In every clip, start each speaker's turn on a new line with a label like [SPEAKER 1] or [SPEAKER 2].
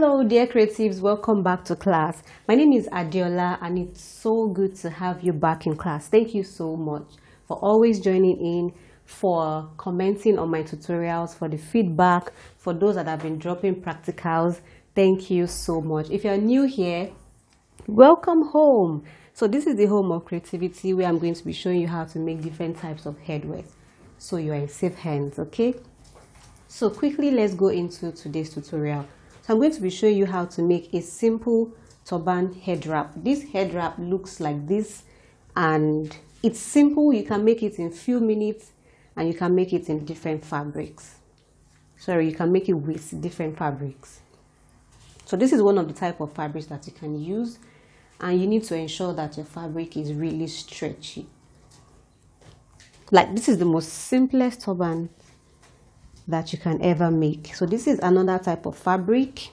[SPEAKER 1] Hello dear creatives, welcome back to class. My name is Adiola and it's so good to have you back in class. Thank you so much for always joining in, for commenting on my tutorials, for the feedback, for those that have been dropping practicals. Thank you so much. If you're new here, welcome home. So this is the home of creativity where I'm going to be showing you how to make different types of headwear. So you are in safe hands, okay? So quickly, let's go into today's tutorial. So I'm going to be showing you how to make a simple turban head wrap. This head wrap looks like this and it's simple. You can make it in few minutes and you can make it in different fabrics. You can make it with different fabrics. So this is one of the type of fabrics that you can use, and you need to ensure that your fabric is really stretchy. Like, this is the most simplest turban that you can ever make. So this is another type of fabric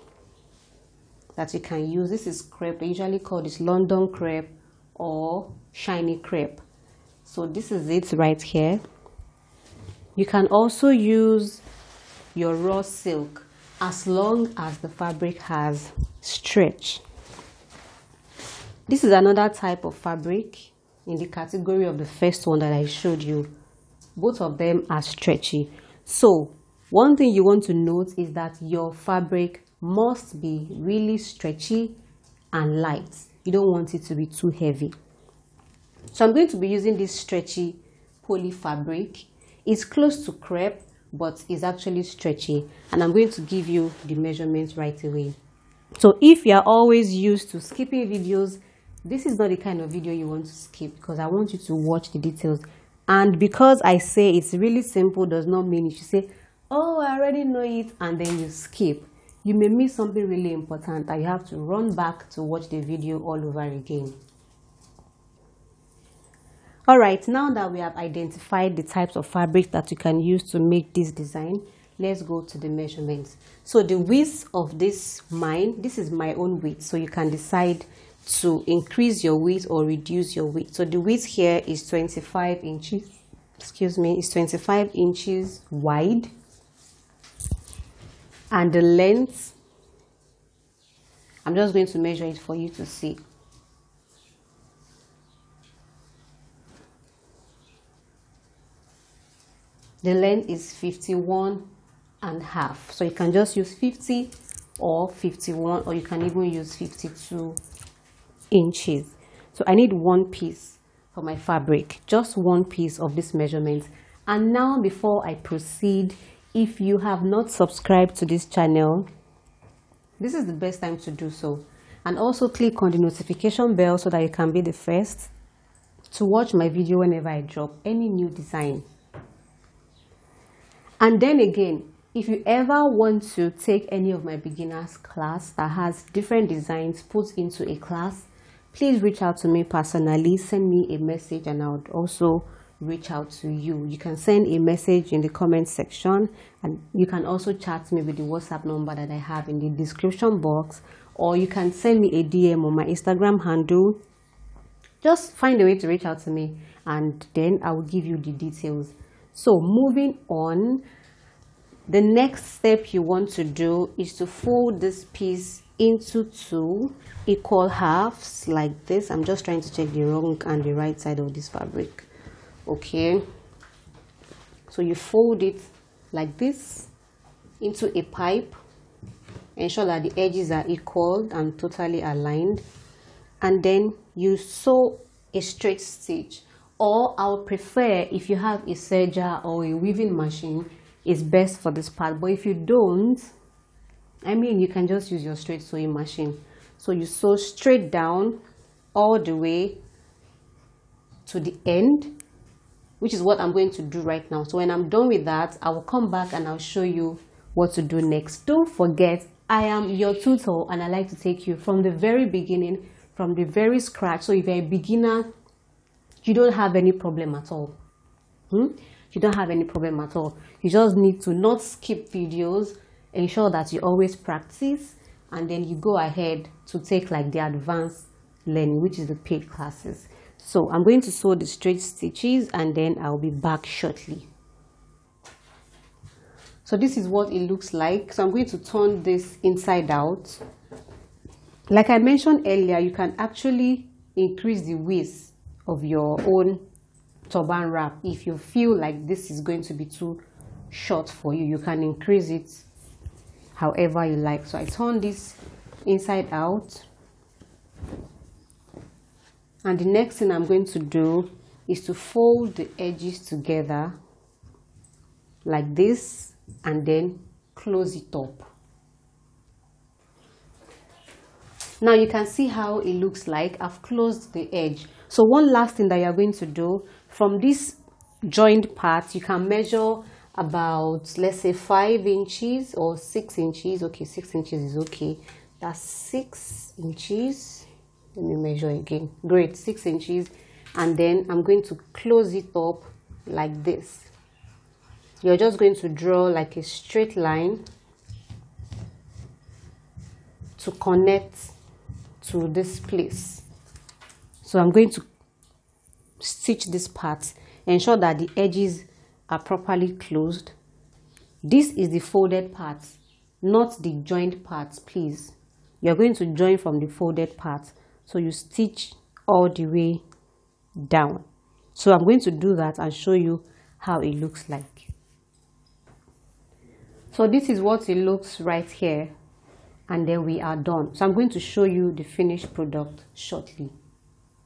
[SPEAKER 1] that you can use. This is crepe. They usually call this London crepe or shiny crepe. So this is it right here. You can also use your raw silk as long as the fabric has stretch. This is another type of fabric in the category of the first one that I showed you. Both of them are stretchy. So one thing you want to note is that your fabric must be really stretchy and light. You don't want it to be too heavy. So I'm going to be using this stretchy poly fabric. It's close to crepe, but it's actually stretchy. And I'm going to give you the measurements right away. So if you're always used to skipping videos, this is not the kind of video you want to skip, because I want you to watch the details. And because I say it's really simple does not mean you should say, oh, I already know it, and then you skip. You may miss something really important and you have to run back to watch the video all over again. All right, now that we have identified the types of fabric that you can use to make this design, let's go to the measurements. So the width of this is my own width, so you can decide to increase your width or reduce your width. So the width here is 25 inches. It's 25 inches wide. And the length, I'm just going to measure it for you to see. The length is 51.5. So you can just use 50 or 51, or you can even use 52 inches. So I need one piece for my fabric, just one piece of this measurement. And now, before I proceed, if you have not subscribed to this channel, this is the best time to do so. And also click on the notification bell so that you can be the first to watch my video whenever I drop any new design. And then again, if you ever want to take any of my beginners class that has different designs put into a class, please reach out to me personally. Send me a message and I would also reach out to you. You can send a message in the comment section, and you can also chat me with the WhatsApp number that I have in the description box, or you can send me a DM on my Instagram handle. Just find a way to reach out to me and then I will give you the details. So moving on, the next step you want to do is to fold this piece into two equal halves like this. I'm just trying to check the wrong and the right side of this fabric. Okay, so you fold it like this into a pipe. Ensure that the edges are equal and totally aligned, and then you sew a straight stitch, or I would prefer, if you have a serger or a weaving machine, it's best for this part. But if you don't, you can just use your straight sewing machine. So you sew straight down all the way to the end, which is what I'm going to do right now. So when I'm done with that, I will come back and I'll show you what to do next. Don't forget, I am your tutor and I like to take you from the very beginning, from the very scratch. So if you're a beginner, you don't have any problem at all. You don't have any problem at all. You just need to not skip videos, ensure that you always practice, and then you go ahead to take like the advanced learning, which is the paid classes. So I'm going to sew the straight stitches and then I'll be back shortly. So this is what it looks like. So I'm going to turn this inside out. Like I mentioned earlier, you can actually increase the width of your own turban wrap. If you feel like this is going to be too short for you, you can increase it however you like. So I turn this inside out. And the next thing I'm going to do is to fold the edges together like this and then close it up. Now you can see how it looks like. I've closed the edge. So one last thing that you're going to do, from this joined part, you can measure about, let's say 5 inches or 6 inches. Okay, 6 inches is okay. That's 6 inches. Let me measure again. Great, 6 inches. And then I'm going to close it up like this. You're just going to draw like a straight line to connect to this place. So I'm going to stitch this part, ensure that the edges are properly closed. This is the folded part, not the joined part, please. You're going to join from the folded part, so you stitch all the way down. So I'm going to do that and show you how it looks like. So this is what it looks right here, and then we are done. So I'm going to show you the finished product shortly.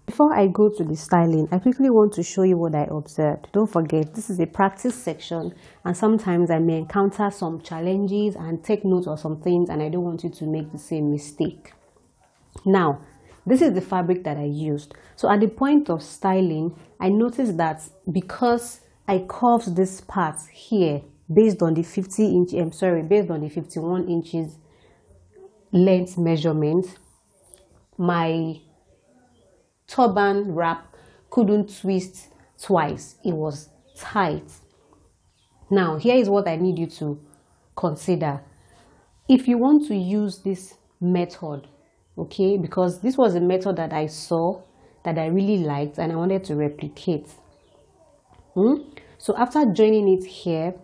[SPEAKER 1] Before I go to the styling, I quickly want to show you what I observed. Don't forget, this is a practice section, and sometimes I may encounter some challenges and take note of some things, and I don't want you to make the same mistake. Now, this is the fabric that I used. So at the point of styling, I noticed that because I curved this part here based on the 51 inches length measurement, my turban wrap couldn't twist twice. It was tight. Now, here is what I need you to consider. If you want to use this method, okay, because this was a method that I saw that I really liked and I wanted to replicate. So after joining it here,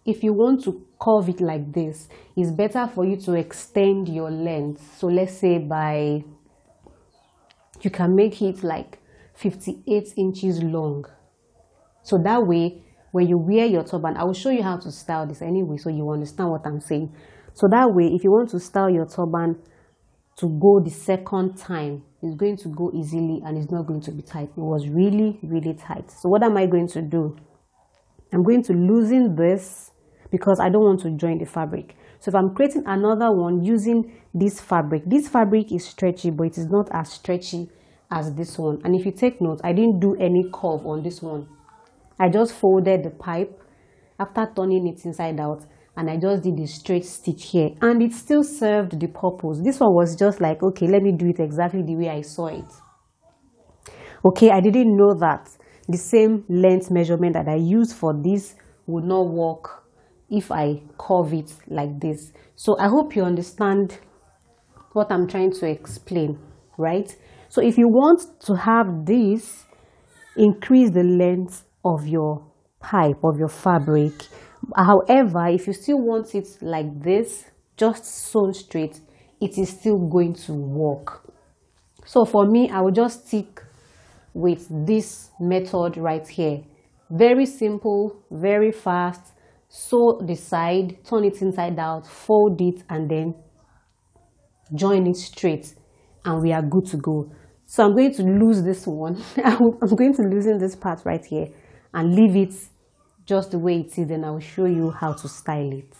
[SPEAKER 1] if you want to curve it like this, it's better for you to extend your length. So let's say you can make it like 58 inches long. So that way, when you wear your turban, I will show you how to style this anyway, so you understand what I'm saying. So that way, if you want to style your turban to go the second time, it's going to go easily and it's not going to be tight. It was really, really tight. So what am I going to do? I'm going to loosen this because I don't want to join the fabric. So if I'm creating another one using this fabric is stretchy, but it is not as stretchy as this one. And if you take note, I didn't do any curve on this one. I just folded the pipe after turning it inside out, and I just did a straight stitch here, and it still served the purpose. This one was just like, okay, let me do it exactly the way I saw it. Okay, I didn't know that the same length measurement that I used for this would not work if I curve it like this. So I hope you understand what I'm trying to explain, right? So if you want to have this, increase the length of your pipe, of your fabric. However, if you still want it like this, just sewn straight, it is still going to work. So for me, I will just stick with this method right here. Very simple, very fast. Sew the side, turn it inside out, fold it, and then join it straight, and we are good to go. So I'm going to lose this one. I'm going to loosen this part right here and leave it just the way it is, and I will show you how to style it.